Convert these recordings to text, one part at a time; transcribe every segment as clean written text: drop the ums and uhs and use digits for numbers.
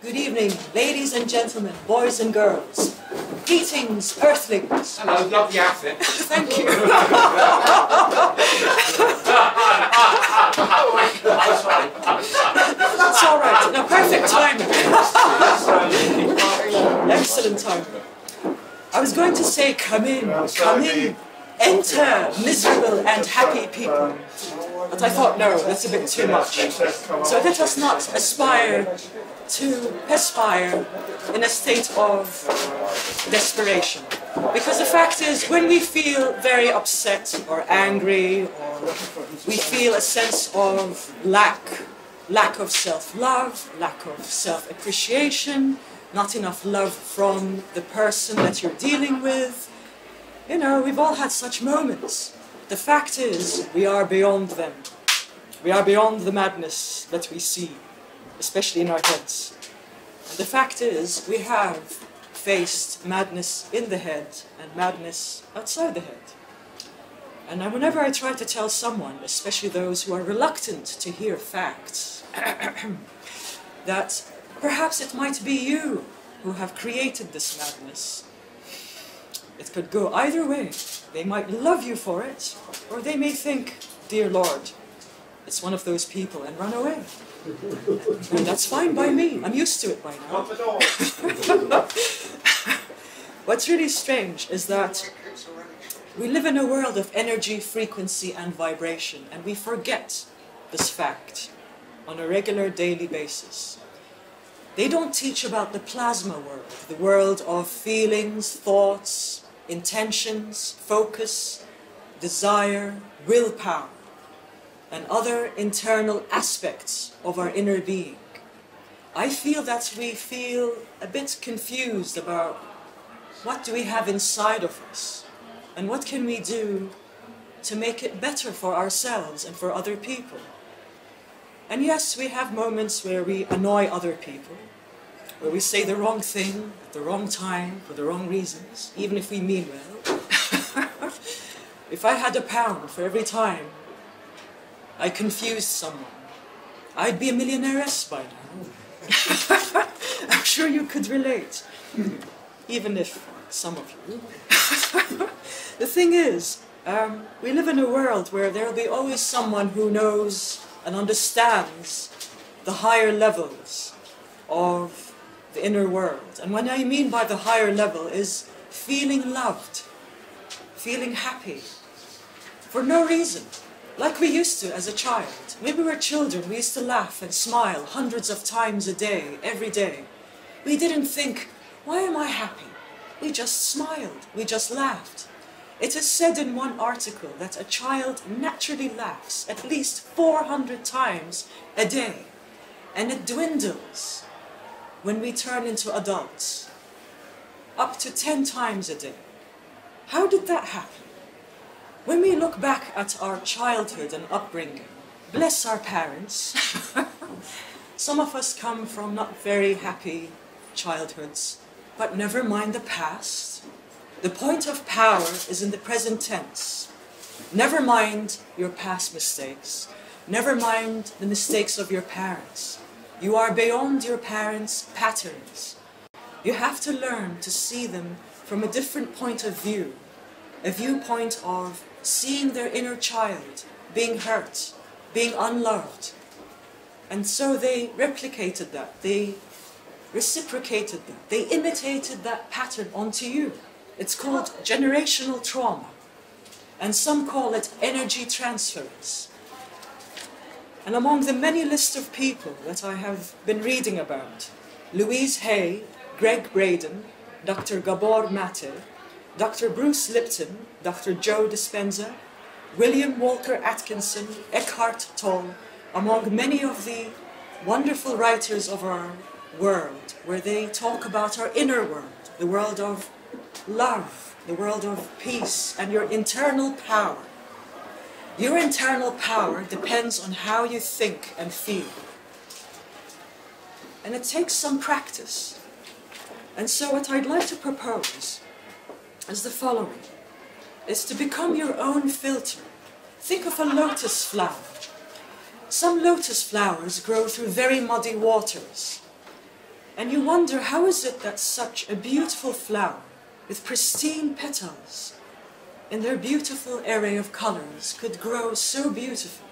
Good evening, ladies and gentlemen, boys and girls, greetings, earthlings. Hello, lovely outfit. Thank you. That's all right. No, perfect timing. Excellent timing. I was going to say, come in, enter, miserable and happy people. But I thought, no, that's a bit too much. So let us not aspire to perspire in a state of desperation. Because the fact is, when we feel very upset or angry, or we feel a sense of lack of self-love, lack of self-appreciation, not enough love from the person that you're dealing with, you know, we've all had such moments. The fact is, we are beyond them. We are beyond the madness that we see, especially in our heads. And the fact is, we have faced madness in the head and madness outside the head. And whenever I try to tell someone, especially those who are reluctant to hear facts, that perhaps it might be you who have created this madness, it could go either way. They might love you for it, or they may think, dear Lord, it's one of those people, and run away. And that's fine by me. I'm used to it by now. What's really strange is that we live in a world of energy, frequency, and vibration, and we forget this fact on a regular daily basis. They don't teach about the plasma world, the world of feelings, thoughts, intentions, focus, desire, willpower, and other internal aspects of our inner being. I feel that we feel a bit confused about what do we have inside of us, and what can we do to make it better for ourselves and for other people. And yes, we have moments where we annoy other people, where we say the wrong thing at the wrong time for the wrong reasons, even if we mean well. If I had £1 for every time I confused someone, I'd be a millionairess by now. I'm sure you could relate, even if some of you. The thing is, we live in a world where there will be always someone who knows and understands the higher levels of the inner world. And what I mean by the higher level is feeling loved, feeling happy, for no reason. Like we used to as a child. When we were children, we used to laugh and smile hundreds of times a day, every day. We didn't think, why am I happy? We just smiled, we just laughed. It is said in one article that a child naturally laughs at least 400 times a day, and it dwindles when we turn into adults, up to 10 times a day. How did that happen? When we look back at our childhood and upbringing, bless our parents, some of us come from not very happy childhoods, but never mind the past. The point of power is in the present tense. Never mind your past mistakes. Never mind the mistakes of your parents. You are beyond your parents' patterns. You have to learn to see them from a different point of view, a viewpoint of seeing their inner child being hurt, being unloved. And so they replicated that, they reciprocated that, they imitated that pattern onto you. It's called generational trauma, and some call it energy transference. And among the many lists of people that I have been reading about, Louise Hay, Greg Braden, Dr. Gabor Mate, Dr. Bruce Lipton, Dr. Joe Dispenza, William Walker Atkinson, Eckhart Tolle, among many of the wonderful writers of our world, where they talk about our inner world, the world of love, the world of peace, and your internal power. Your internal power depends on how you think and feel. And it takes some practice. And so what I'd like to propose is the following, is to become your own filter. Think of a lotus flower. Some lotus flowers grow through very muddy waters. And you wonder, how is it that such a beautiful flower with pristine petals in their beautiful array of colors could grow so beautifully?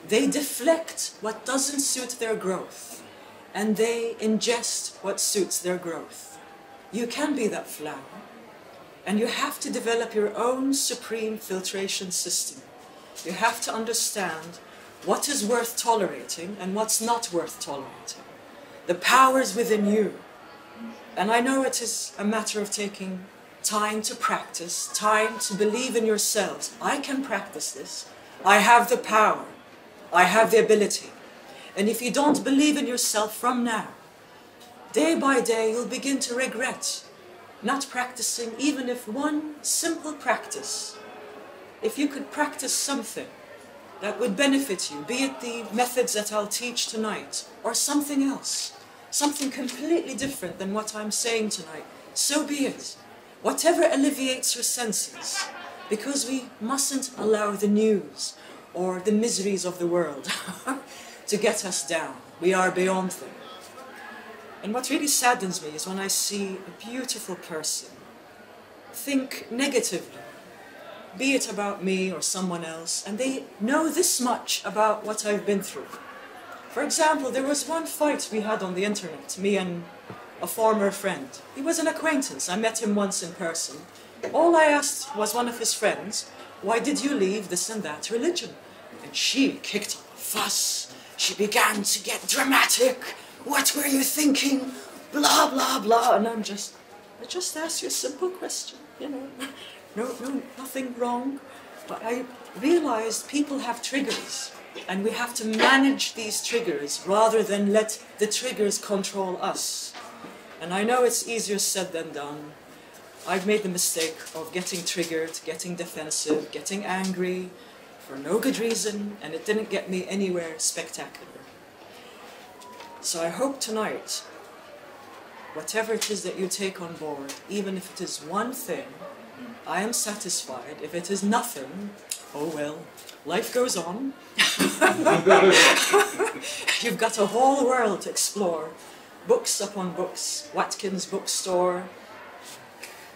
They deflect what doesn't suit their growth, and they ingest what suits their growth. You can be that flower, and you have to develop your own supreme filtration system. You have to understand what is worth tolerating and what's not worth tolerating. The powers within you. And I know it is a matter of taking time to practice, time to believe in yourselves. I can practice this. I have the power. I have the ability. And if you don't believe in yourself from now, day by day you'll begin to regret not practicing, even if one simple practice. If you could practice something that would benefit you, be it the methods that I'll teach tonight, or something else, something completely different than what I'm saying tonight, so be it. Whatever alleviates your senses, because we mustn't allow the news or the miseries of the world to get us down. We are beyond them. And what really saddens me is when I see a beautiful person think negatively, be it about me or someone else, and they know this much about what I've been through. For example, there was one fight we had on the internet, me and a former friend. He was an acquaintance. I met him once in person. All I asked was one of his friends, why did you leave this and that religion? And she kicked up a fuss. She began to get dramatic. What were you thinking? Blah, blah, blah. And I just asked you a simple question, you know. No, nothing wrong. But I realized people have triggers, and we have to manage these triggers rather than let the triggers control us. And I know it's easier said than done. I've made the mistake of getting triggered, getting defensive, getting angry for no good reason, and it didn't get me anywhere spectacular. So I hope tonight, whatever it is that you take on board, even if it is one thing, I am satisfied. If it is nothing, oh well, life goes on. You've got a whole world to explore. Books upon books, Watkins bookstore,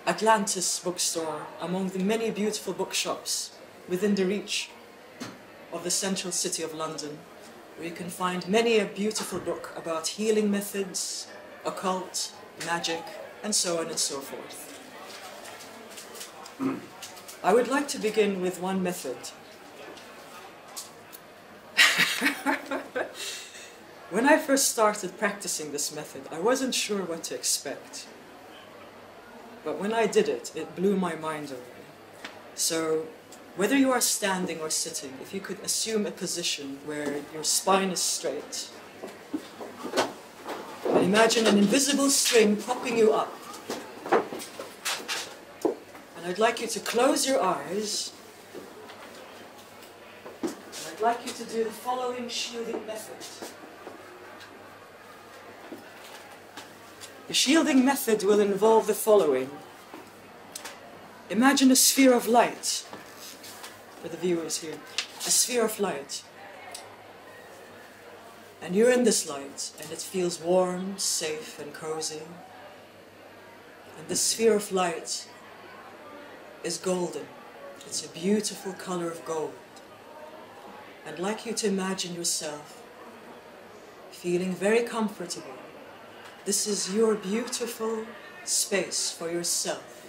Atlantis bookstore, among the many beautiful bookshops within the reach of the central city of London, where you can find many a beautiful book about healing methods, occult, magic, and so on and so forth. I would like to begin with one method. When I first started practicing this method, I wasn't sure what to expect. But when I did it, it blew my mind away. So, whether you are standing or sitting, if you could assume a position where your spine is straight, and imagine an invisible string propping you up. And I'd like you to close your eyes, and I'd like you to do the following shielding method. The shielding method will involve the following. Imagine a sphere of light, for the viewers here, a sphere of light. And you're in this light, and it feels warm, safe, and cozy. And the sphere of light is golden. It's a beautiful color of gold. I'd like you to imagine yourself feeling very comfortable. This is your beautiful space for yourself.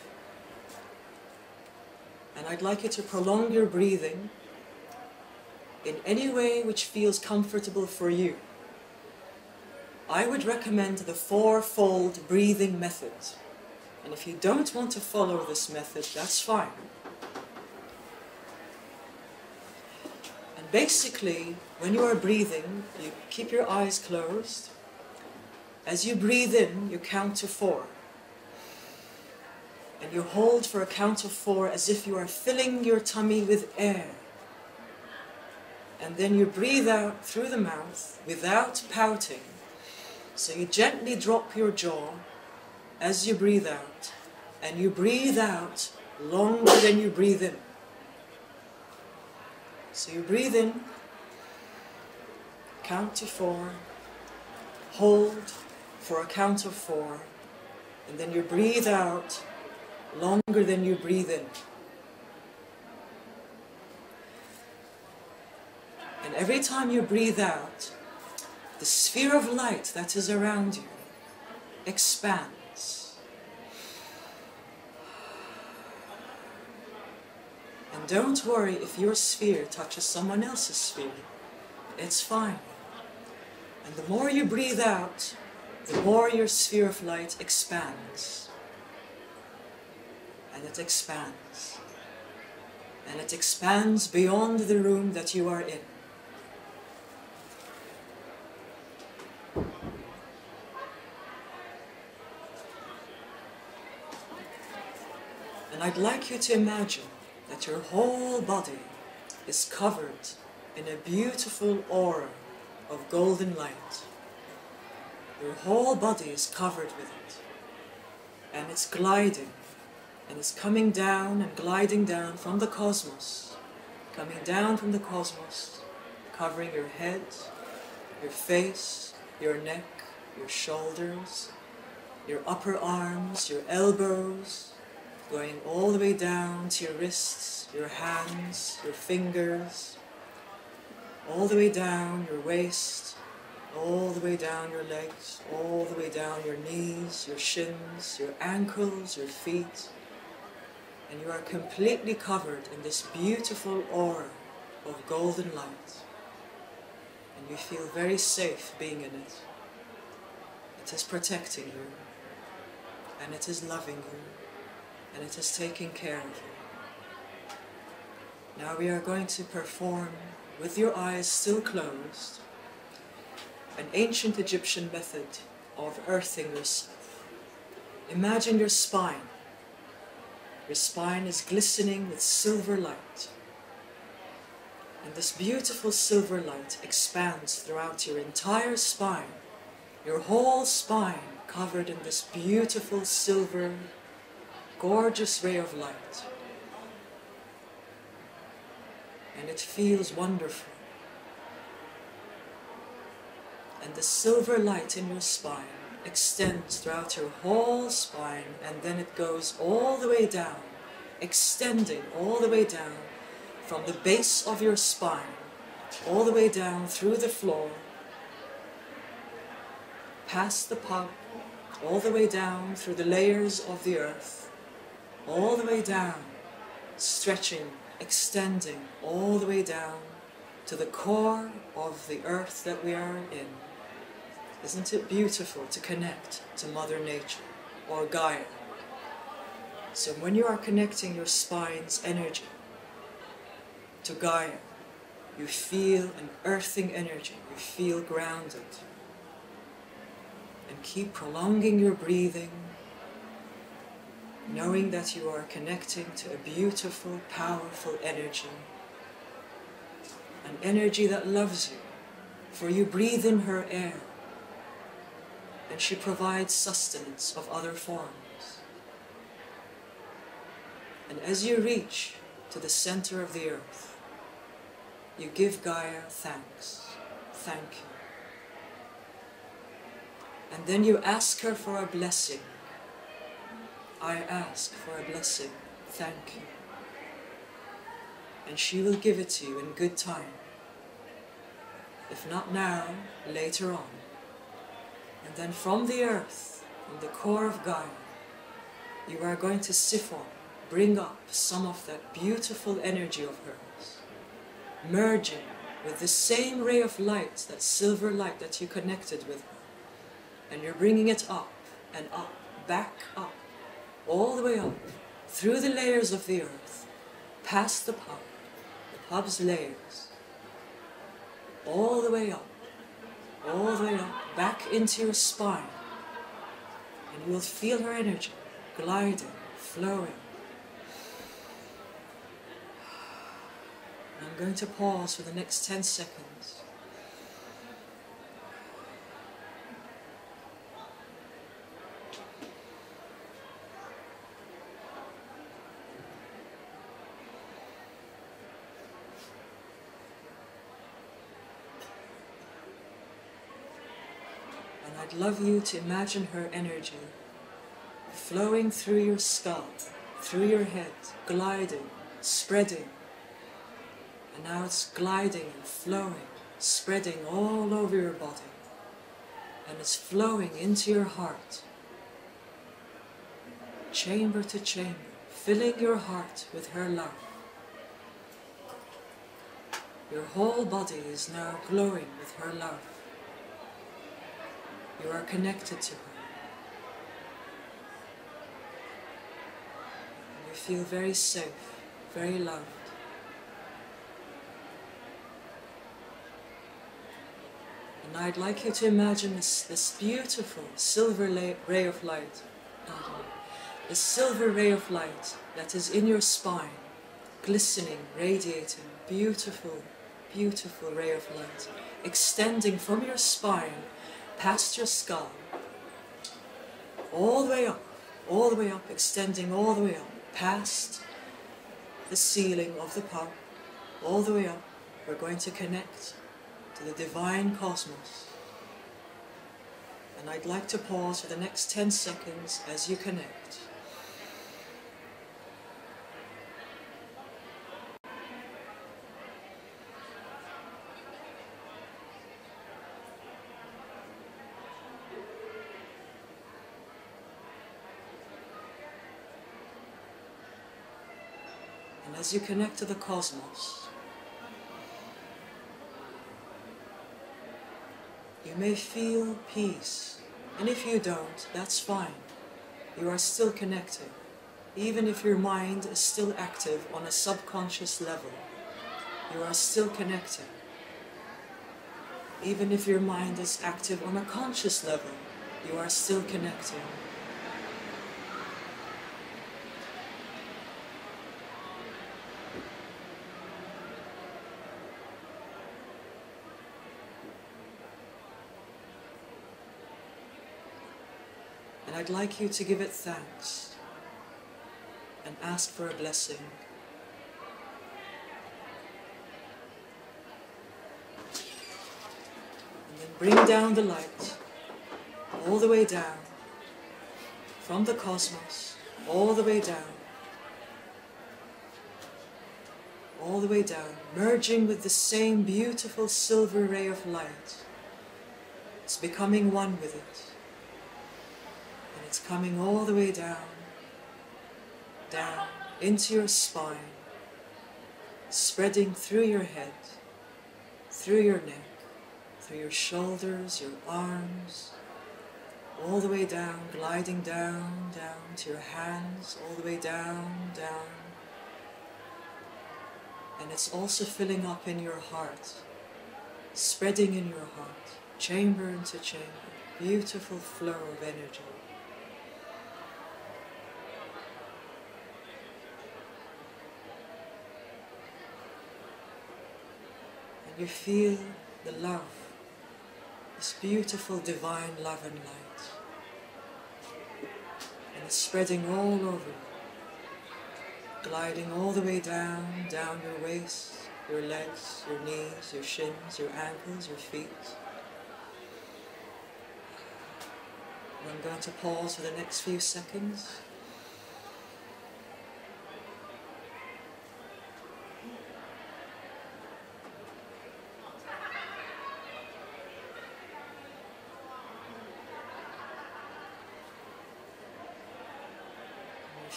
And I'd like you to prolong your breathing in any way which feels comfortable for you. I would recommend the fourfold breathing method. And if you don't want to follow this method, that's fine. And basically, when you are breathing, you keep your eyes closed. As you breathe in, you count to 4. And you hold for a count of 4 as if you are filling your tummy with air. And then you breathe out through the mouth without pouting. So you gently drop your jaw as you breathe out. And you breathe out longer than you breathe in. So you breathe in, count to 4, hold for a count of 4, and then you breathe out longer than you breathe in. And every time you breathe out, the sphere of light that is around you expands. And don't worry if your sphere touches someone else's sphere. It's fine. And the more you breathe out, the more your sphere of light expands. And it expands. And it expands beyond the room that you are in. And I'd like you to imagine that your whole body is covered in a beautiful aura of golden light. Your whole body is covered with it. And it's gliding, and it's coming down and gliding down from the cosmos, coming down from the cosmos, covering your head, your face, your neck, your shoulders, your upper arms, your elbows, going all the way down to your wrists, your hands, your fingers, all the way down your waist, all the way down your legs, all the way down your knees, your shins, your ankles, your feet. And you are completely covered in this beautiful aura of golden light. And you feel very safe being in it. It is protecting you, and it is loving you, and it is taking care of you. Now we are going to perform, with your eyes still closed, an ancient Egyptian method of earthing yourself. Imagine your spine. Your spine is glistening with silver light. And this beautiful silver light expands throughout your entire spine. Your whole spine covered in this beautiful silver, gorgeous ray of light. And it feels wonderful. And the silver light in your spine extends throughout your whole spine, and then it goes all the way down, extending all the way down from the base of your spine, all the way down through the floor, past the pub, all the way down through the layers of the earth, all the way down, stretching, extending all the way down to the core of the earth that we are in. Isn't it beautiful to connect to Mother Nature, or Gaia? So when you are connecting your spine's energy to Gaia, you feel an earthing energy, you feel grounded. And keep prolonging your breathing, knowing that you are connecting to a beautiful, powerful energy. An energy that loves you, for you breathe in her air, and she provides sustenance of other forms. And as you reach to the center of the earth, you give Gaia thanks. Thank you. And then you ask her for a blessing. I ask for a blessing. Thank you. And she will give it to you in good time. If not now, later on. And then from the earth, from the core of Gaia, you are going to siphon, bring up some of that beautiful energy of hers, merging with the same ray of light, that silver light that you connected with her. And you're bringing it up and up, back up, all the way up, through the layers of the earth, past the pub's layers, all the way up, back into your spine. And you will feel her energy gliding, flowing. And I'm going to pause for the next 10 seconds. I'd I'd love you to imagine her energy flowing through your scalp, through your head, gliding, spreading. And now it's gliding and flowing, spreading all over your body. And it's flowing into your heart, chamber to chamber, filling your heart with her love. Your whole body is now glowing with her love. You are connected to her. And you feel very safe, very loved. And I'd like you to imagine this beautiful silver ray of light. The silver ray of light that is in your spine, glistening, radiating, beautiful, beautiful ray of light, extending from your spine, past your skull, all the way up, extending all the way up, past the ceiling of the pub, all the way up. We're going to connect to the divine cosmos. And I'd like to pause for the next 10 seconds as you connect. And as you connect to the cosmos, you may feel peace, and if you don't, that's fine. You are still connecting, even if your mind is still active on a subconscious level. You are still connecting. Even if your mind is active on a conscious level, you are still connecting. And I'd like you to give it thanks and ask for a blessing. And then bring down the light, all the way down, from the cosmos, all the way down, merging with the same beautiful silver ray of light. It's becoming one with it. It's coming all the way down, down into your spine, spreading through your head, through your neck, through your shoulders, your arms, all the way down, gliding down, down to your hands, all the way down, down. And it's also filling up in your heart, spreading in your heart, chamber into chamber, beautiful flow of energy. You feel the love, this beautiful divine love and light. And it's spreading all over you, gliding all the way down, down your waist, your legs, your knees, your shins, your ankles, your feet. And I'm going to pause for the next few seconds.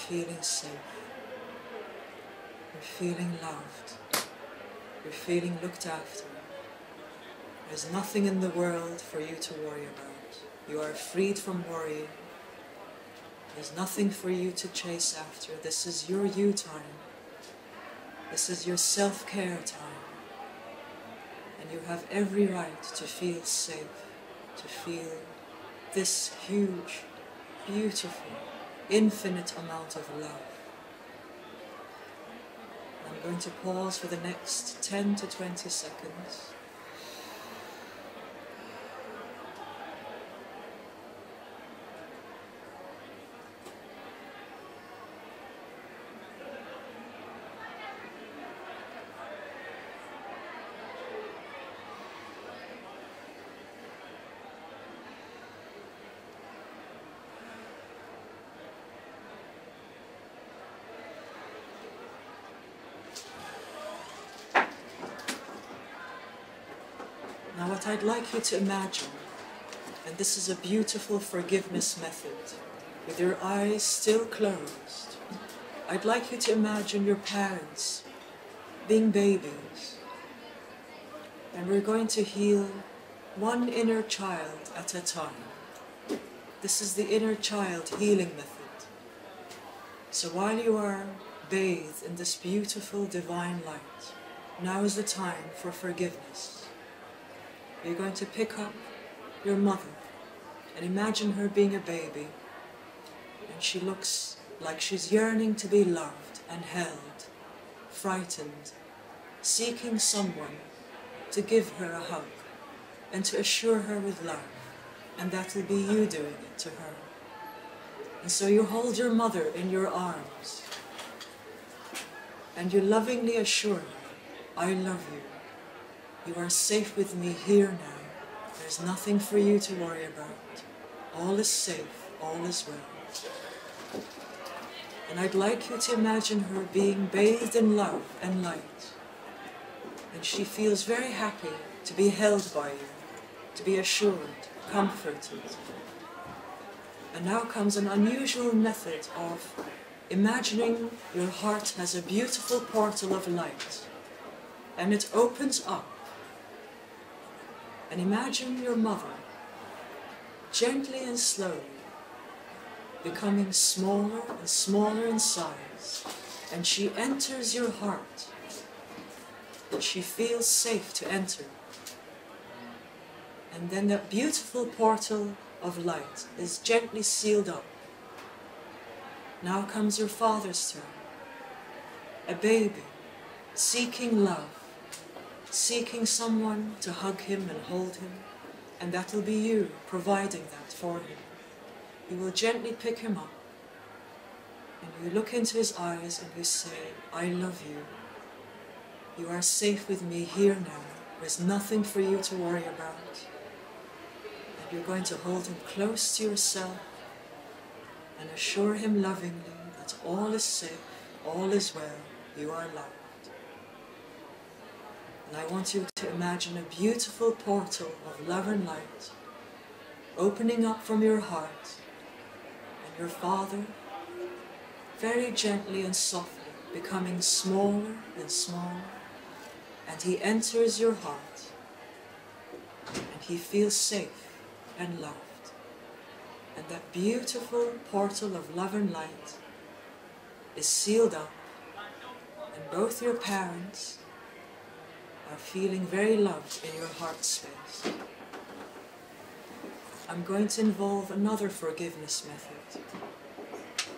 You're feeling safe, you're feeling loved, you're feeling looked after. There's nothing in the world for you to worry about. You are freed from worrying. There's nothing for you to chase after. This is your you time. This is your self-care time. And you have every right to feel safe, to feel this huge, beautiful, infinite amount of love. I'm going to pause for the next 10 to 20 seconds. Now what I'd like you to imagine, and this is a beautiful forgiveness method, with your eyes still closed, I'd like you to imagine your parents being babies. And we're going to heal one inner child at a time. This is the inner child healing method. So while you are bathed in this beautiful divine light, now is the time for forgiveness. You're going to pick up your mother and imagine her being a baby, and she looks like she's yearning to be loved and held, frightened, seeking someone to give her a hug and to assure her with love, and that will be you doing it to her. And so you hold your mother in your arms and you lovingly assure her, I love you. You are safe with me here now. There's nothing for you to worry about. All is safe, all is well. And I'd like you to imagine her being bathed in love and light. And she feels very happy to be held by you, to be assured, comforted. And now comes an unusual method of imagining your heart has a beautiful portal of light, and it opens up. And imagine your mother, gently and slowly, becoming smaller and smaller in size, and she enters your heart, and she feels safe to enter. And then that beautiful portal of light is gently sealed up. Now comes your father's turn, a baby, seeking love, seeking someone to hug him and hold him, and that will be you providing that for him. You will gently pick him up, and you look into his eyes and you say, I love you. You are safe with me here now. There's nothing for you to worry about. And you're going to hold him close to yourself and assure him lovingly that all is safe, all is well, you are loved. And I want you to imagine a beautiful portal of love and light opening up from your heart, and your father very gently and softly becoming smaller and smaller, and he enters your heart and he feels safe and loved. And that beautiful portal of love and light is sealed up, and both your parents are feeling very loved in your heart space. I'm going to involve another forgiveness method.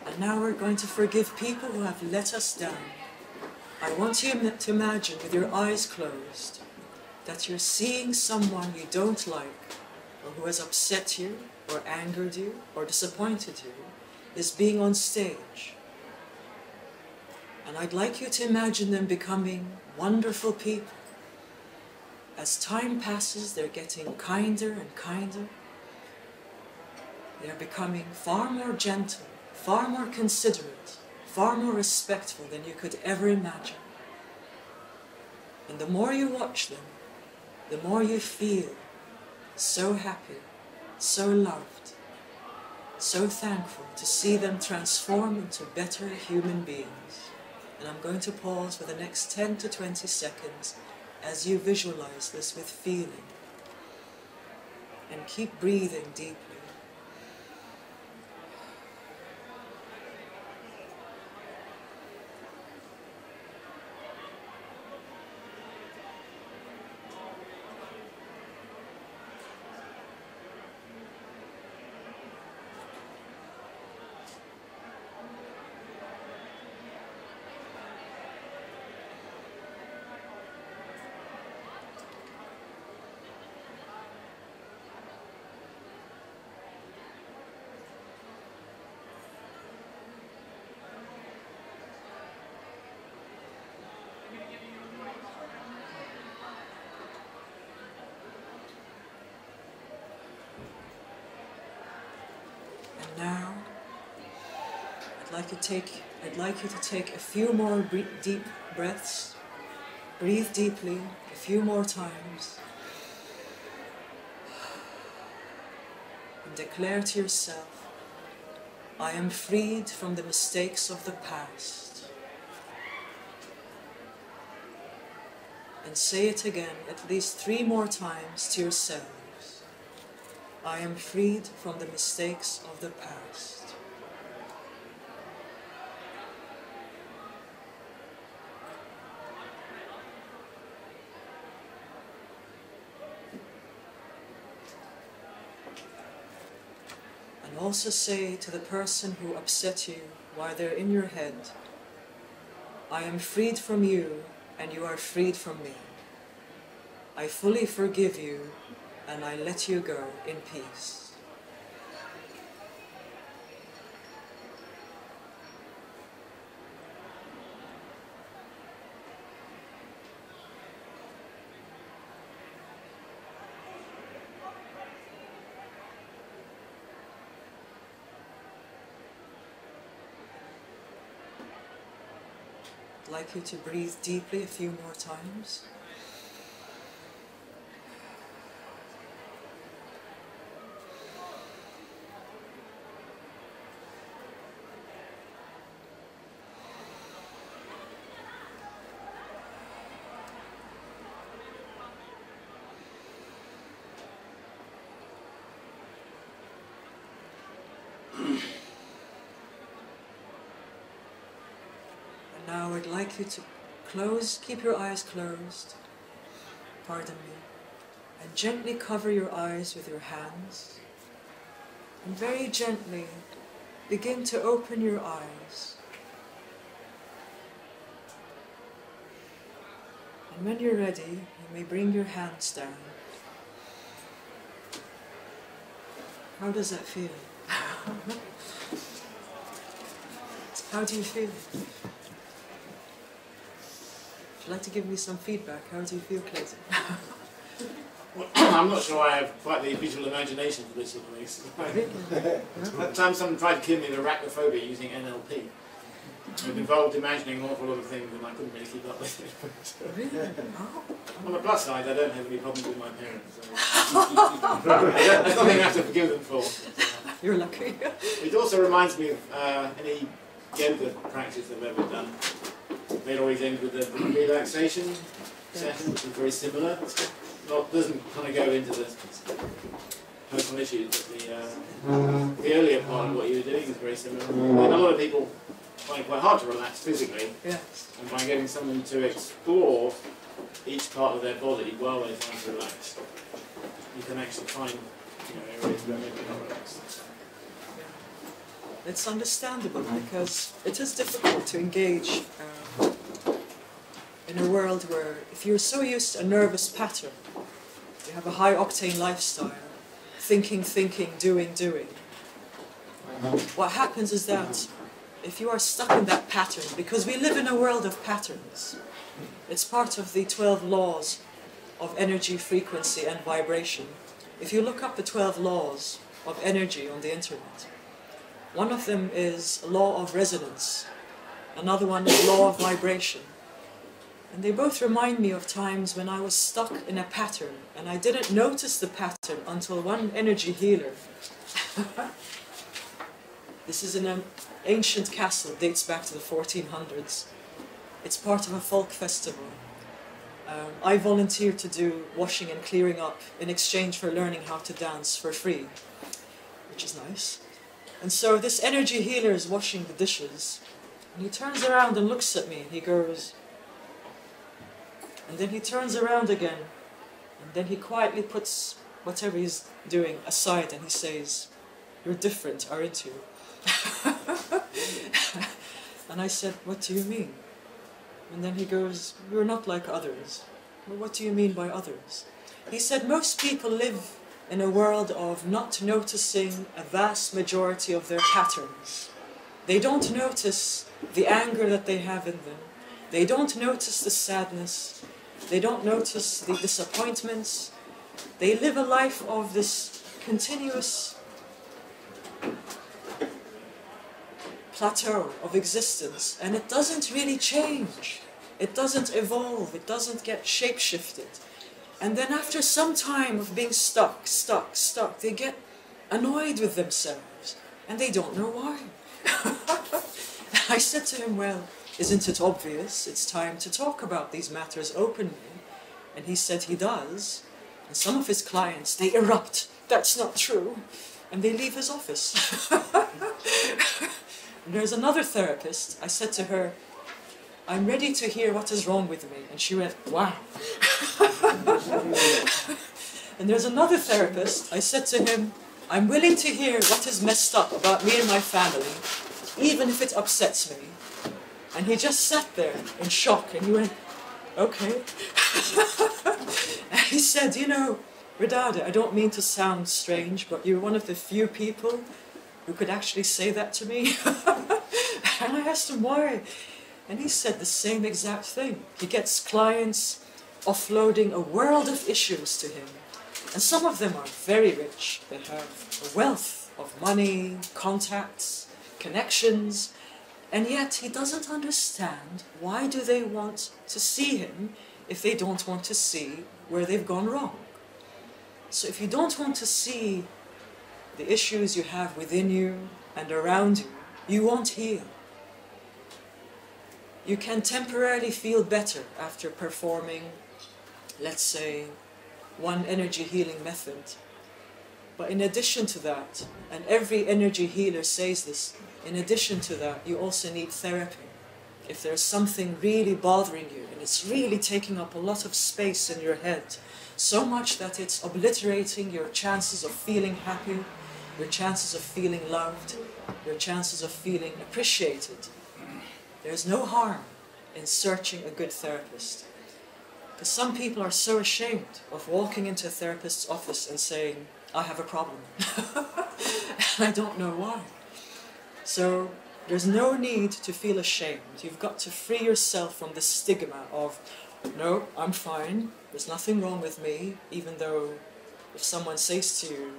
And now we're going to forgive people who have let us down. I want you to imagine with your eyes closed that you're seeing someone you don't like, or who has upset you, or angered you, or disappointed you, is being on stage. And I'd like you to imagine them becoming wonderful people. As time passes, they're getting kinder and kinder. They're becoming far more gentle, far more considerate, far more respectful than you could ever imagine. And the more you watch them, the more you feel so happy, so loved, so thankful to see them transform into better human beings. And I'm going to pause for the next 10 to 20 seconds as you visualize this with feeling. And keep breathing deeply. Now, I'd like you to take a few more deep breaths. Breathe deeply a few more times. and declare to yourself, I am freed from the mistakes of the past. And say it again at least 3 more times to yourselves. I am freed from the mistakes of the past. And also say to the person who upset you while they're in your head, I am freed from you and you are freed from me. I fully forgive you and I let you go in peace. I'd like you to breathe deeply a few more times. Now I'd like you to keep your eyes closed, pardon me, and gently cover your eyes with your hands, and very gently begin to open your eyes. And when you're ready, you may bring your hands down. How does that feel? How do you feel? Would you like to give me some feedback? How do you feel, Clayton? Well, I'm not sure I have quite the visual imagination for this sort of thing. At times someone tried to kill me with arachnophobia using NLP. It involved imagining an awful lot of things and I couldn't really keep up with it. Really? Oh. On the plus side, I don't have any problems with my parents. So there's nothing I have to forgive them for. You're lucky. It also reminds me of any yoga practice I've ever done. They'd always end with a relaxation session, which is very similar. Doesn't kind of go into the personal issues, but the earlier part of what you were doing is very similar. And a lot of people find it quite hard to relax physically, and by getting someone to explore each part of their body while they're trying to relax, you can actually find areas where maybe not relaxed. It's understandable because it is difficult to engage in a world where if you're so used to a nervous pattern, you have a high-octane lifestyle, thinking, doing. What happens is that if you are stuck in that pattern, because we live in a world of patterns, it's part of the 12 laws of energy, frequency and vibration. If you look up the 12 laws of energy on the internet, one of them is a law of resonance, another one is law of vibration. And they both remind me of times when I was stuck in a pattern and I didn't notice the pattern until one energy healer. This is in an ancient castle, dates back to the 1400s. It's part of a folk festival. I volunteered to do washing and clearing up in exchange for learning how to dance for free, which is nice. And so this energy healer is washing the dishes, and he turns around and looks at me, and he goes, and then he turns around again, and then he quietly puts whatever he's doing aside, and he says, "You're different, aren't you?" And I said, "What do you mean?" And then he goes, "You're not like others." Well, what do you mean by others? He said, most people live in a world of not noticing a vast majority of their patterns. They don't notice the anger that they have in them. They don't notice the sadness. They don't notice the disappointments. They live a life of this continuous plateau of existence, and it doesn't really change. It doesn't evolve. It doesn't get shape-shifted. And then after some time of being stuck, they get annoyed with themselves, and they don't know why. I said to him, well, isn't it obvious it's time to talk about these matters openly? And he said he does. And some of his clients, they erupt. That's not true. And they leave his office. And there's another therapist. I said to her, I'm ready to hear what is wrong with me. And she went, wow. And there's another therapist. I said to him, I'm willing to hear what is messed up about me and my family, even if it upsets me. And he just sat there in shock, and he went, okay. And he said, you know, Ridade, I don't mean to sound strange, but you're one of the few people who could actually say that to me. And I asked him why. And he said the same exact thing. He gets clients offloading a world of issues to him. And some of them are very rich. They have a wealth of money, contacts, connections. And yet he doesn't understand why do they want to see him if they don't want to see where they've gone wrong. So if you don't want to see the issues you have within you and around you, you won't heal. You can temporarily feel better after performing, let's say, one energy healing method. But in addition to that, and every energy healer says this, in addition to that, you also need therapy. If there's something really bothering you, and it's really taking up a lot of space in your head, so much that it's obliterating your chances of feeling happy, your chances of feeling loved, your chances of feeling appreciated, there's no harm in searching a good therapist. Because some people are so ashamed of walking into a therapist's office and saying, I have a problem. And I don't know why. So there's no need to feel ashamed. You've got to free yourself from the stigma of, no, I'm fine, there's nothing wrong with me, even though if someone says to you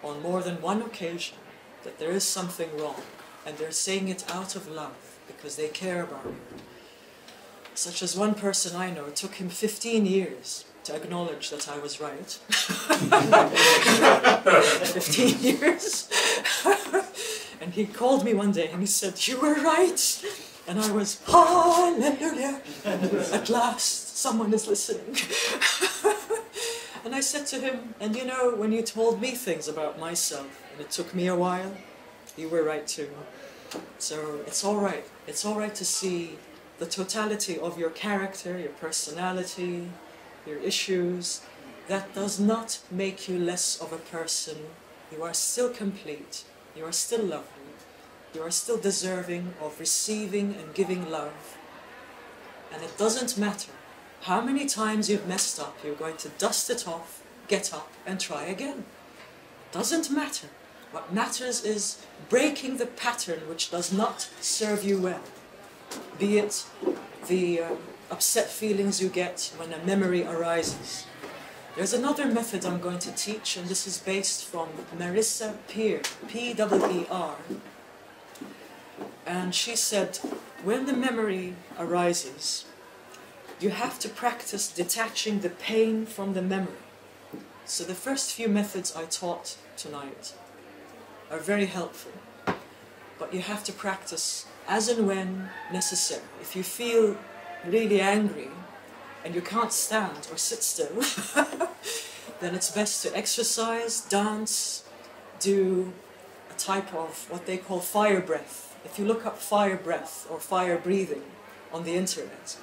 on more than one occasion that there is something wrong, and they're saying it out of love because they care about you. Such as one person I know, it took him 15 years to acknowledge that I was right. 15 years. And he called me one day and he said, you were right. And I was, hallelujah. At last, someone is listening. And I said to him, and you know, when you told me things about myself, and it took me a while, you were right too. So it's all right. It's all right to see the totality of your character, your personality, your issues. That does not make you less of a person. You are still complete. You are still lovely. You are still deserving of receiving and giving love. And it doesn't matter how many times you've messed up, you're going to dust it off, get up and try again. It doesn't matter. What matters is breaking the pattern which does not serve you well. Be it the upset feelings you get when a memory arises. There's another method I'm going to teach, and this is based from Marissa Peer, P-E-E-R. And she said, when the memory arises, you have to practice detaching the pain from the memory. So the first few methods I taught tonight are very helpful, but you have to practice as and when necessary. If you feel really angry and you can't stand or sit still, then it's best to exercise, dance, do a type of what they call fire breath. If you look up fire breath or fire breathing on the internet,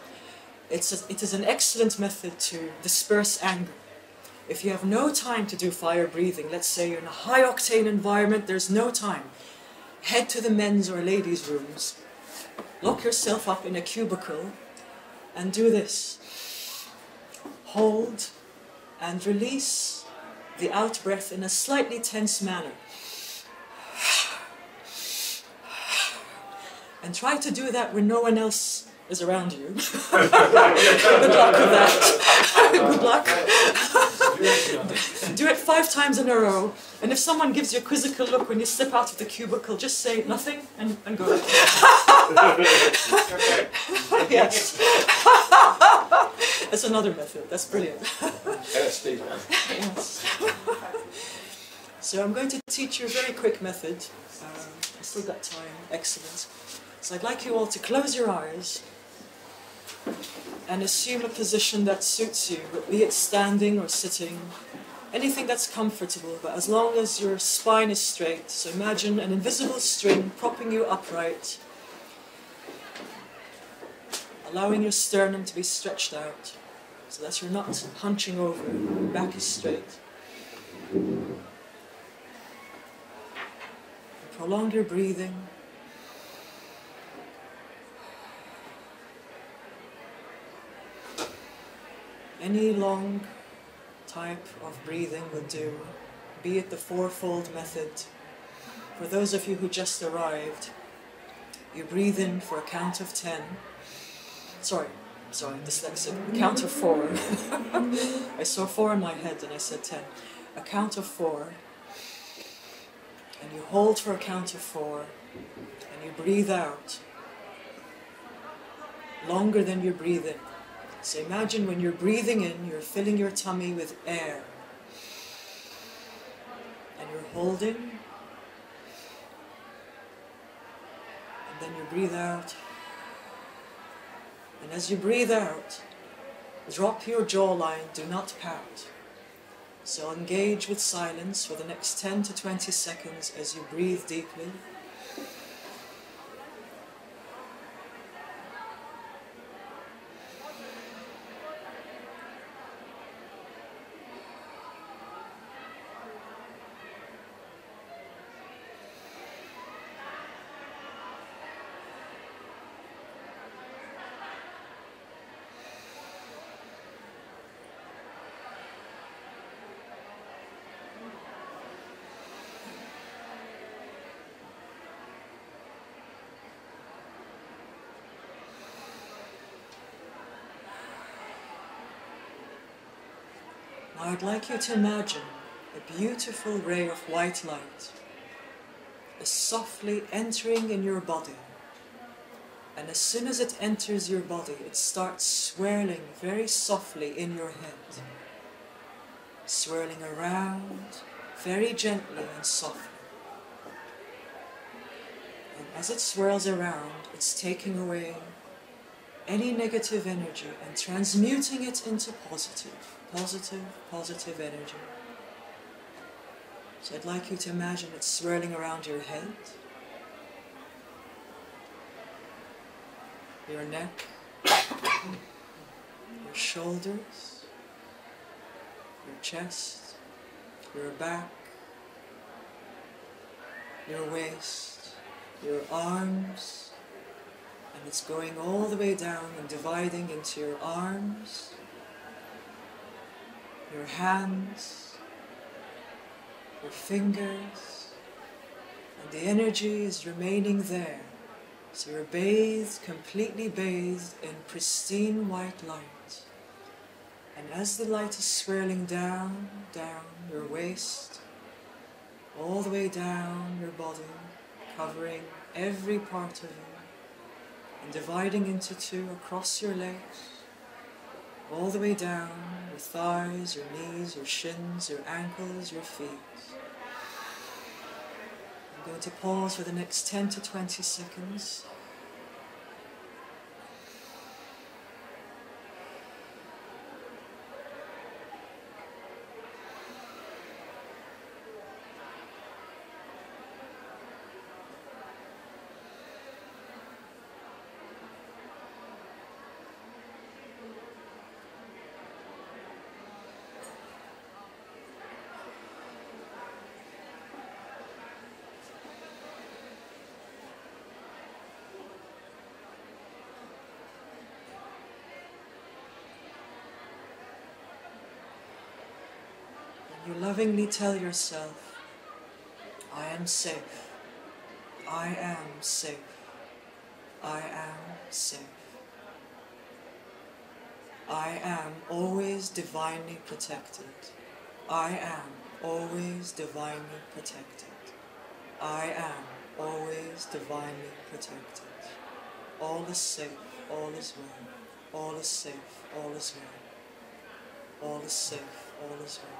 it is an excellent method to disperse anger. If you have no time to do fire breathing, let's say you're in a high-octane environment, there's no time, head to the men's or ladies' rooms, lock yourself up in a cubicle, and do this. Hold and release the out-breath in a slightly tense manner. And try to do that when no one else is around you. Good luck with that. Good luck. Do it 5 times in a row. And if someone gives you a quizzical look when you step out of the cubicle, just say nothing and go. Yes. That's another method. That's brilliant. LSD. Yes. So I'm going to teach you a very quick method. I still got time. Excellent. So I'd like you all to close your eyes and assume a position that suits you, be it standing or sitting, anything that's comfortable, but as long as your spine is straight. So imagine an invisible string propping you upright, allowing your sternum to be stretched out so that you're not hunching over, your back is straight. Prolong your breathing. Any long type of breathing will do, be it the fourfold method. For those of you who just arrived, you breathe in for a count of 10. Sorry, dyslexic. A count of 4. I saw 4 in my head and I said 10. A count of 4. And you hold for a count of 4. And you breathe out longer than you breathe in. So imagine when you're breathing in, you're filling your tummy with air. And you're holding. And then you breathe out. And as you breathe out, drop your jawline, do not pout. So engage with silence for the next 10 to 20 seconds as you breathe deeply. Now I'd like you to imagine a beautiful ray of white light is softly entering in your body. And as soon as it enters your body, it starts swirling very softly in your head. Swirling around very gently and softly. And as it swirls around, it's taking away any negative energy and transmuting it into positive energy. So I'd like you to imagine it swirling around your head, your neck, your shoulders, your chest, your back, your waist, your arms, and it's going all the way down and dividing into your arms, your hands, your fingers, and the energy is remaining there. So you're bathed, completely bathed in pristine white light. And as the light is swirling down your waist, all the way down your body, covering every part of you, and dividing into 2 across your legs, all the way down your thighs, your knees, your shins, your ankles, your feet. I'm going to pause for the next 10 to 20 seconds. You lovingly tell yourself, I am safe, I am safe, I am safe. I am always divinely protected. I am always divinely protected. I am always divinely protected. All is safe, all is well. All is safe, all is well. All is safe, all is well.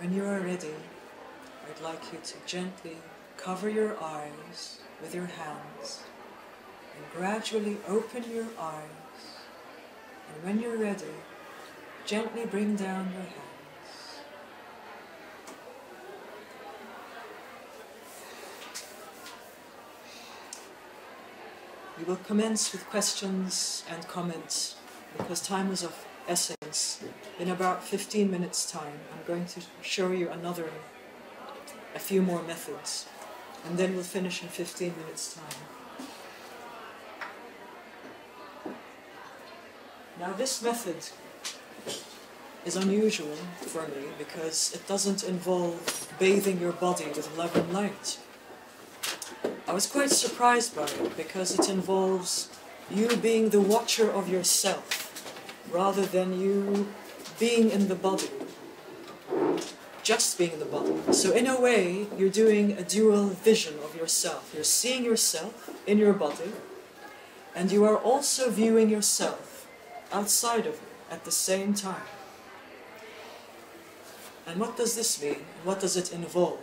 when you are ready, I'd like you to gently cover your eyes with your hands and gradually open your eyes. And when you're ready, gently bring down your hands. We will commence with questions and comments because time is of essence. In about 15 minutes' time, I'm going to show you a few more methods, and then we'll finish in 15 minutes' time. Now, this method is unusual for me because it doesn't involve bathing your body with love and light. I was quite surprised by it because it involves you being the watcher of yourself rather than you being in the body, just being in the body. So in a way, you're doing a dual vision of yourself. You're seeing yourself in your body, and you are also viewing yourself outside of you at the same time. And what does this mean? What does it involve?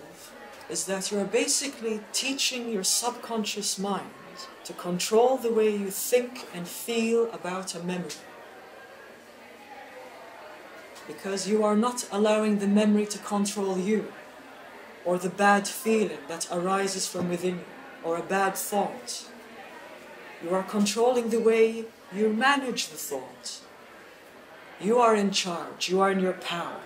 Is that you're basically teaching your subconscious mind to control the way you think and feel about a memory. Because you are not allowing the memory to control you, or the bad feeling that arises from within you, or a bad thought. You are controlling the way you manage the thought. You are in charge, you are in your power.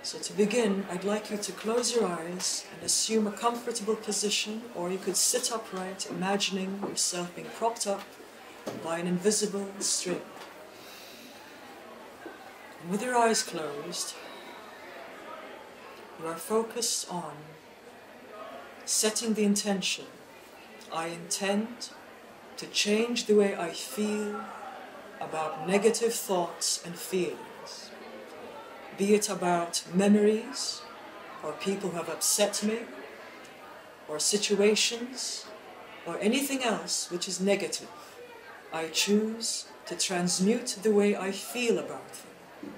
So to begin, I'd like you to close your eyes and assume a comfortable position, or you could sit upright, imagining yourself being propped up by an invisible string. And with your eyes closed, you are focused on setting the intention. I intend to change the way I feel about negative thoughts and feelings. Be it about memories, or people who have upset me, or situations, or anything else which is negative. I choose to transmute the way I feel about them.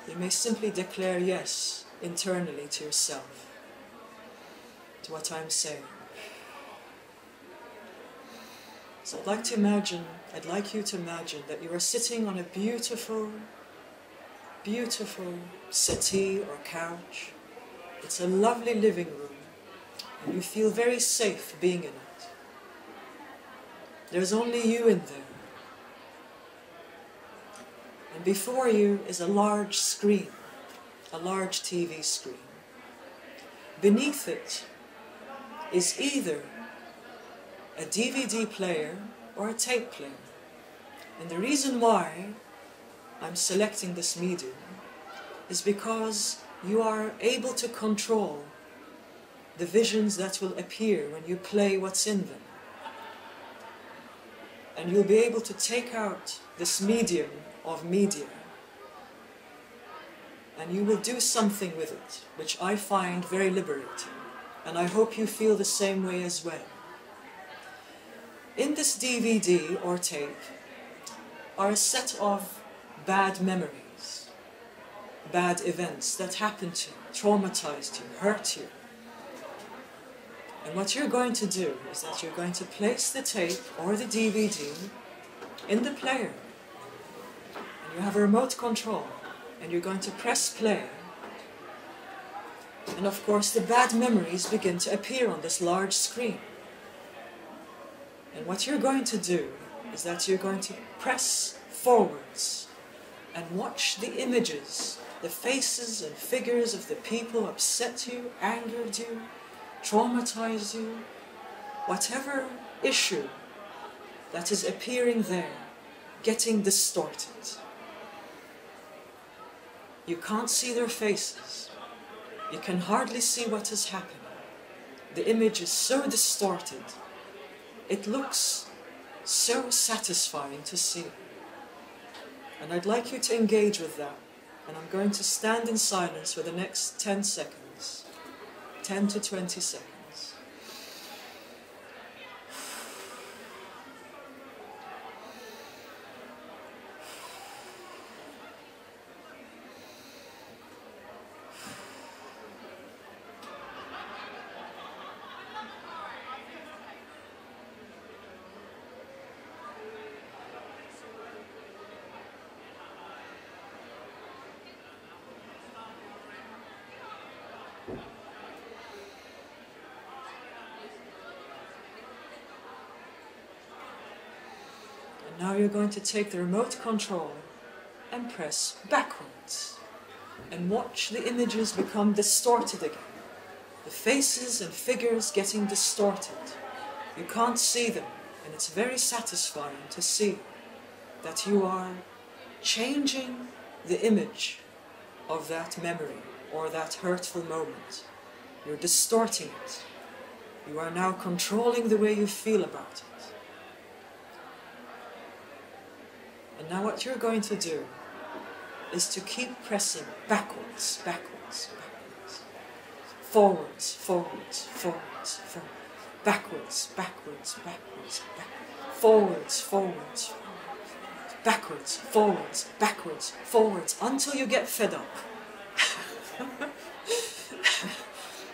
You may simply declare yes internally to yourself, to what I'm saying. So I'd like you to imagine that you are sitting on a beautiful, beautiful settee or couch. It's a lovely living room, and you feel very safe being in it. There's only you in there. And before you is a large screen, a large TV screen. Beneath it is either a DVD player or a tape player. And the reason why I'm selecting this medium is because you are able to control the visions that will appear when you play what's in them. And you'll be able to take out this medium of media, and you will do something with it, which I find very liberating. And I hope you feel the same way as well. In this DVD or tape are a set of bad memories, bad events that happened to you, traumatized you, hurt you. And what you're going to do is that you're going to place the tape or the DVD in the player. And you have a remote control, and you're going to press play. And of course the bad memories begin to appear on this large screen. And what you're going to do is that you're going to press forwards and watch the images, the faces and figures of the people who upset you, angered you, traumatized you, whatever issue that is appearing there, getting distorted. You can't see their faces. You can hardly see what is happening. The image is so distorted. It looks so satisfying to see. And I'd like you to engage with that. And I'm going to stand in silence for the next 10 seconds. 10 to 20 seconds. Now you're going to take the remote control and press backwards. And watch the images become distorted again. The faces and figures getting distorted. You can't see them, and it's very satisfying to see that you are changing the image of that memory or that hurtful moment. You're distorting it. You are now controlling the way you feel about it. And now what you're going to do is to keep pressing backwards, backwards, backwards, forwards, forwards, forwards, forwards, backwards, backwards, backwards, backwards, forwards, forwards, backwards, forwards, backwards, forwards, until you get fed up.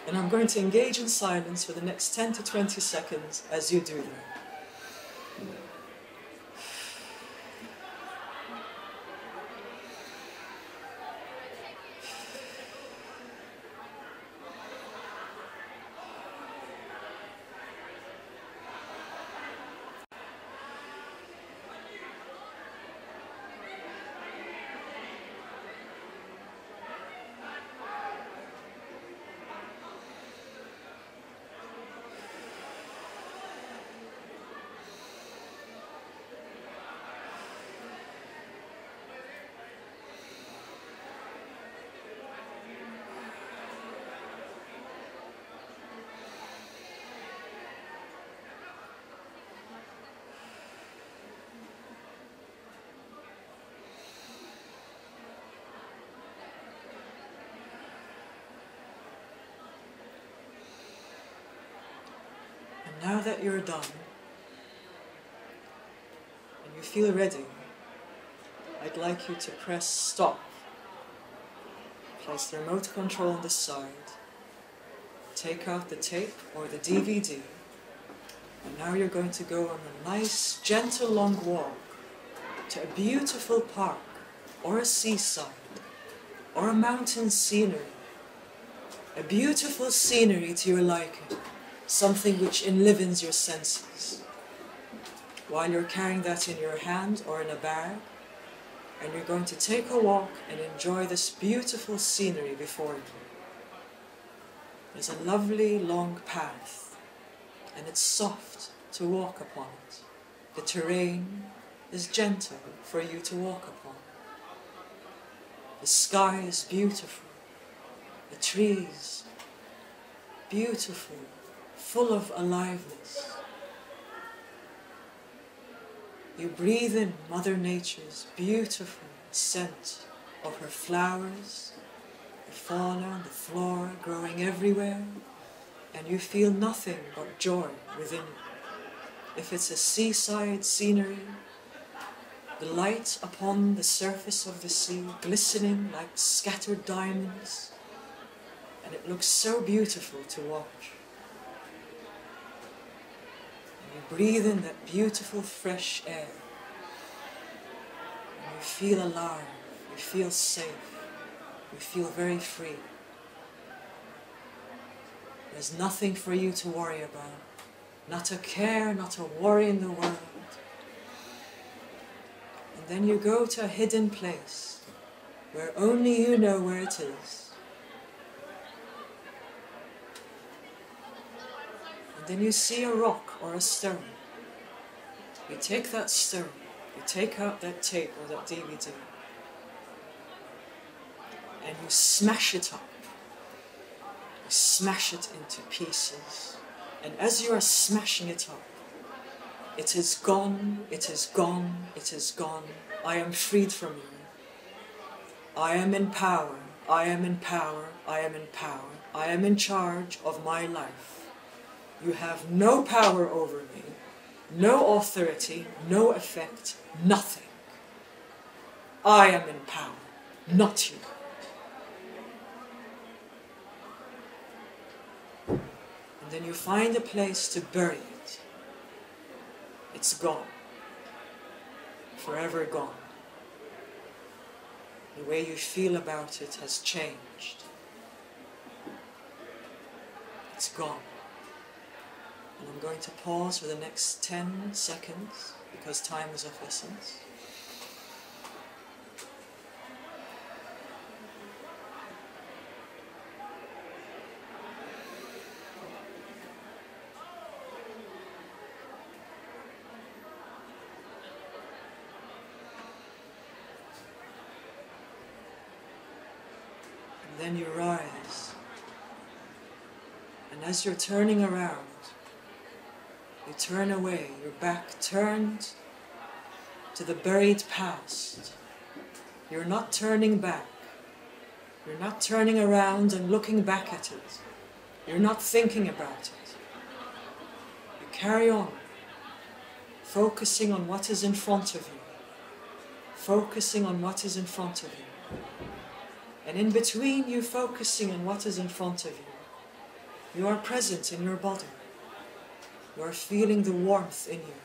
And I'm going to engage in silence for the next 10 to 20 seconds as you do that. Now that you're done, and you feel ready, I'd like you to press stop. Place the remote control on the side, take out the tape or the DVD, and now you're going to go on a nice, gentle, long walk to a beautiful park, or a seaside, or a mountain scenery. A beautiful scenery to your liking. Something which enlivens your senses. While you're carrying that in your hand or in a bag, and you're going to take a walk and enjoy this beautiful scenery before you. There's a lovely long path, and it's soft to walk upon it. The terrain is gentle for you to walk upon. The sky is beautiful. The trees, beautiful, full of aliveness. You breathe in Mother Nature's beautiful scent of her flowers, the fauna and the flora growing everywhere, and you feel nothing but joy within you. If it's a seaside scenery, the light upon the surface of the sea glistening like scattered diamonds, and it looks so beautiful to watch. You breathe in that beautiful fresh air, and you feel alive, you feel safe, you feel very free. There's nothing for you to worry about, not a care, not a worry in the world. And then you go to a hidden place, where only you know where it is. Then you see a rock or a stone. You take that stone, you take out that tape or that DVD, and you smash it up. You smash it into pieces. And as you are smashing it up, it is gone, it is gone, it is gone. I am freed from you. I am in power, I am in power, I am in power. I am in charge of my life. You have no power over me, no authority, no effect, nothing. I am in power, not you. And then you find a place to bury it. It's gone, forever gone. The way you feel about it has changed. It's gone. And I'm going to pause for the next 10 seconds. because time is of essence. Then you rise, and as you're turning around, you turn away, your back turned to the buried past. You're not turning back. You're not turning around and looking back at it. You're not thinking about it. You carry on, focusing on what is in front of you, focusing on what is in front of you. And in between you focusing on what is in front of you, you are present in your body. You are feeling the warmth in you,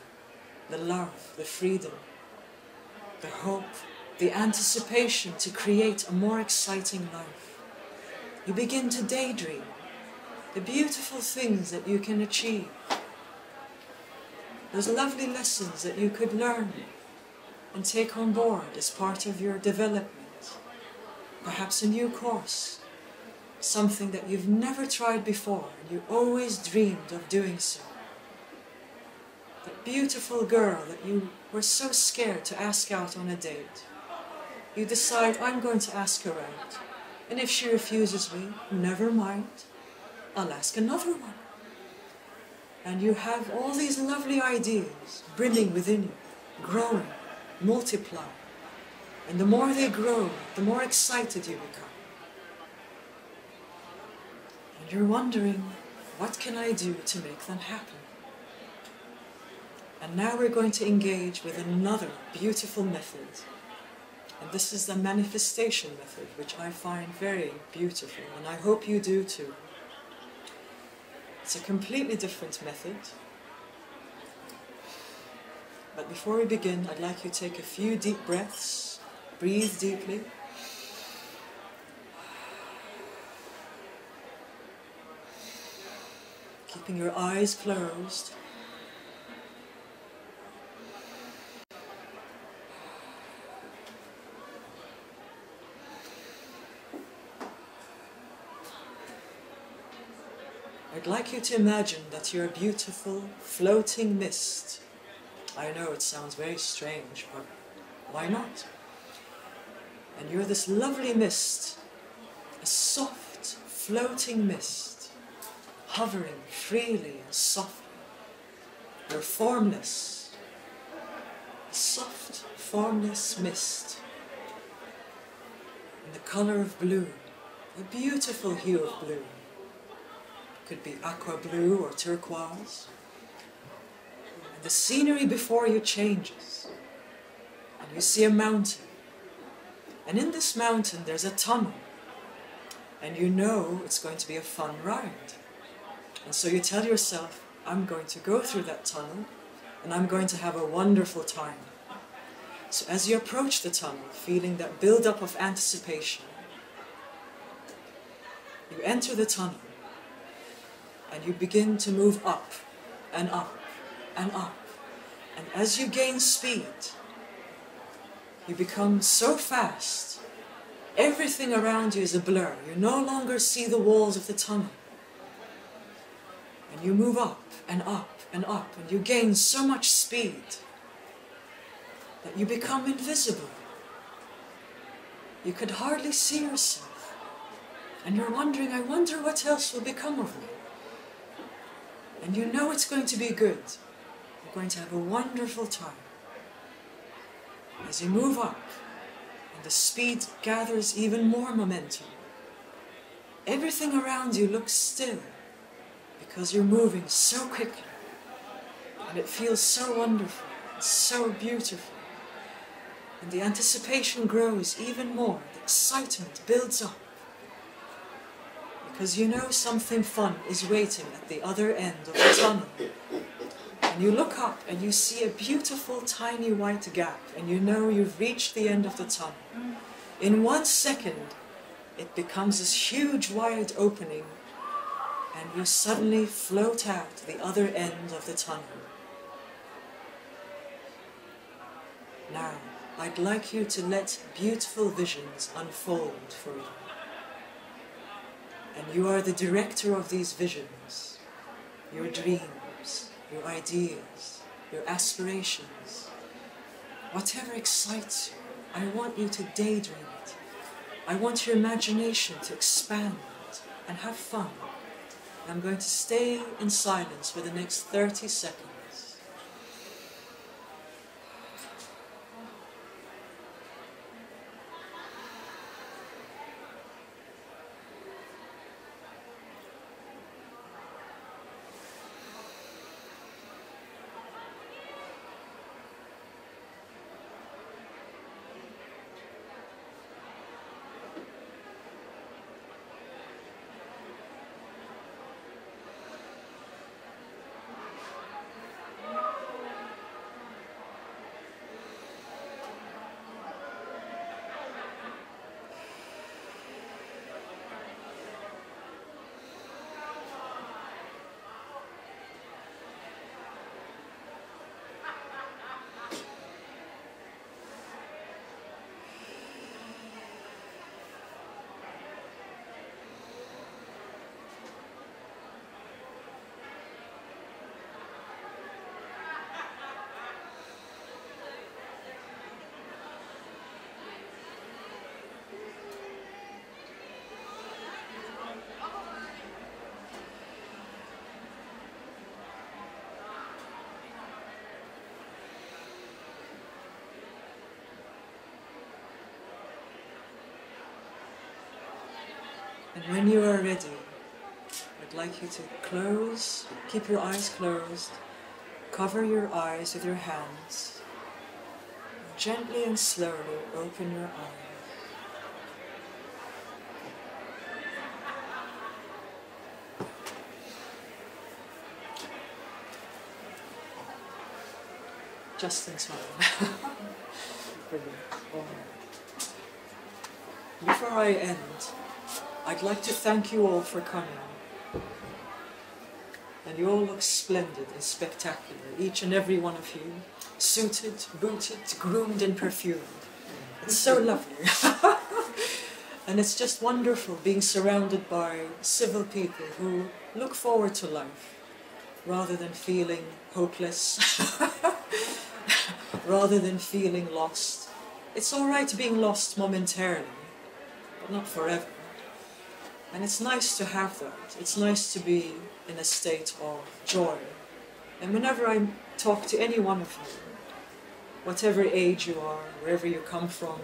the love, the freedom, the hope, the anticipation to create a more exciting life. You begin to daydream the beautiful things that you can achieve, those lovely lessons that you could learn and take on board as part of your development. Perhaps a new course, something that you've never tried before and you always dreamed of doing so. That beautiful girl that you were so scared to ask out on a date. You decide, I'm going to ask her out, and if she refuses me, never mind, I'll ask another one. And you have all these lovely ideas brimming within you, growing, multiplying. And the more they grow, the more excited you become. And you're wondering, what can I do to make them happen? And now we're going to engage with another beautiful method. And this is the manifestation method, which I find very beautiful, and I hope you do too. It's a completely different method. But before we begin, I'd like you to take a few deep breaths. Breathe deeply. Keeping your eyes closed. I'd like you to imagine that you're a beautiful floating mist. I know it sounds very strange, but why not? And you're this lovely mist, a soft, floating mist, hovering freely and softly. You're formless, a soft, formless mist, in the color of blue, a beautiful hue of blue. It could be aqua blue or turquoise. And the scenery before you changes, and you see a mountain. And in this mountain there's a tunnel, and you know it's going to be a fun ride. And so you tell yourself, I'm going to go through that tunnel, and I'm going to have a wonderful time. So as you approach the tunnel, feeling that build-up of anticipation, you enter the tunnel, and you begin to move up, and up, and up. And as you gain speed, you become so fast, everything around you is a blur. You no longer see the walls of the tunnel. And you move up and up and up, and you gain so much speed that you become invisible. You could hardly see yourself. And you're wondering, I wonder what else will become of me. And you know it's going to be good. You're going to have a wonderful time. As you move up, and the speed gathers even more momentum, everything around you looks still, because you're moving so quickly, and it feels so wonderful, and so beautiful, and the anticipation grows even more, the excitement builds up, because you know something fun is waiting at the other end of the tunnel. And you look up and you see a beautiful tiny white gap, and you know you've reached the end of the tunnel. In 1 second, it becomes this huge wide opening, and you suddenly float out the other end of the tunnel. Now, I'd like you to let beautiful visions unfold for you. And you are the director of these visions, your dreams, your ideas, your aspirations. Whatever excites you, I want you to daydream it. I want your imagination to expand and have fun. I'm going to stay in silence for the next 30 seconds. And when you are ready, I'd like you to keep your eyes closed, cover your eyes with your hands, and gently and slowly open your eyes. Just in time. Brilliant. All right. Before I end, I'd like to thank you all for coming. And you all look splendid and spectacular, each and every one of you, suited, booted, groomed and perfumed. It's so lovely. And it's just wonderful being surrounded by civil people who look forward to life rather than feeling hopeless, rather than feeling lost. It's all right being lost momentarily, but not forever. And it's nice to have that. It's nice to be in a state of joy. And whenever I talk to any one of you, whatever age you are, wherever you come from,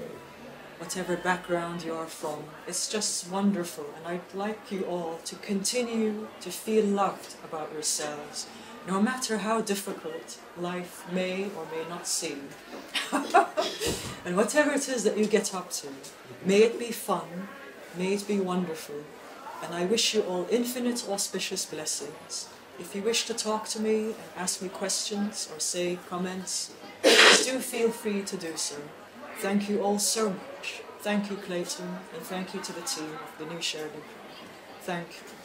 whatever background you are from, it's just wonderful. And I'd like you all to continue to feel loved about yourselves, no matter how difficult life may or may not seem. And whatever it is that you get up to, may it be fun, may it be wonderful. And I wish you all infinite auspicious blessings. If you wish to talk to me and ask me questions or say comments, please do feel free to do so. Thank you all so much. Thank you, Clayton, and thank you to the team of the New Sheridan. Thank you.